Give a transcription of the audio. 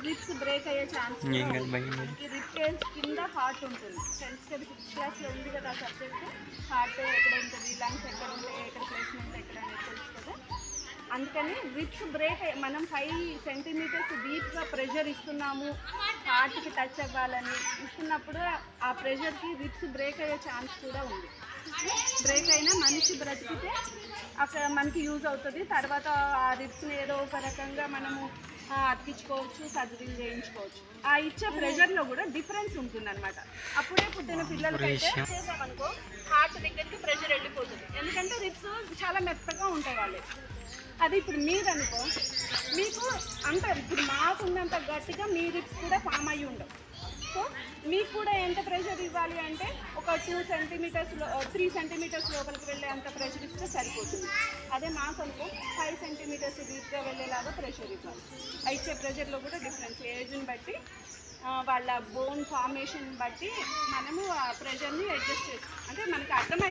Ribs break అయ్యే chance rib cage కింద heart ఉంటుంది. 10th క్లాస్లో ఉంది కదా సబ్జెక్ట్, హార్ట్ ఎక్కడ ఉంటుంది, లంగ్స్ ఎక్కడ ఉంటాయి, ఎక్కడ ప్లేస్మెంట్ ఎక్కడ అనేది తెలుసు కదా. అందుకని రిప్స్ బ్రేక్ మనం 5 సెంటీమీటర్స్ డీప్గా ప్రెషర్ ఇస్తున్నాము, హార్ట్కి టచ్ అవ్వాలని ఇస్తున్నప్పుడు ఆ ప్రెషర్కి రిప్స్ బ్రేక్ అయ్యే ఛాన్స్ కూడా ఉంది. బ్రేక్ అయినా మనిషి బ్రతికితే అక్కడ మనకి యూజ్ అవుతుంది. తర్వాత ఆ రిప్స్ని ఏదో ఒక రకంగా మనము అతికించుకోవచ్చు, సర్జరీ చేయించుకోవచ్చు. ఆ ఇచ్చే ప్రెషర్లో కూడా డిఫరెన్స్ ఉంటుంది అనమాట. అప్పుడే పుట్టిన పిల్లలకైతే చేసామనుకో హార్ట్ దగ్గరికి ప్రెషర్ వెళ్ళిపోతుంది, ఎందుకంటే రిప్స్ చాలా మెత్తగా ఉంటాయి వాళ్ళు. అది ఇప్పుడు మీరు అనుకో, మీకు అంటారు ఇప్పుడు మాకున్నంత గట్టిగా మీ రిప్స్ కూడా ఫామ్ అయ్యి ఉండవు. సో మీకు కూడా ఎంత ప్రెషర్ ఇవ్వాలి అంటే ఒక 2 సెంటీమీటర్స్లో 3 సెంటీమీటర్స్ లోపలికి వెళ్ళే అంత ప్రెషర్ ఇస్తే సరిపోతుంది. అదే మాకు అనుకో 5 సెంటీమీటర్స్ డీప్గా వెళ్ళేలాగా ప్రెషర్ ఇవ్వాలి. ఇచ్చే ప్రెషర్లో కూడా డిఫరెన్స్ ఏజ్ని బట్టి వాళ్ళ బోన్ ఫార్మేషన్ బట్టి మనము ఆ ప్రెషర్ని అడ్జస్ట్ చేస్తాం. అంటే మనకి అర్థమై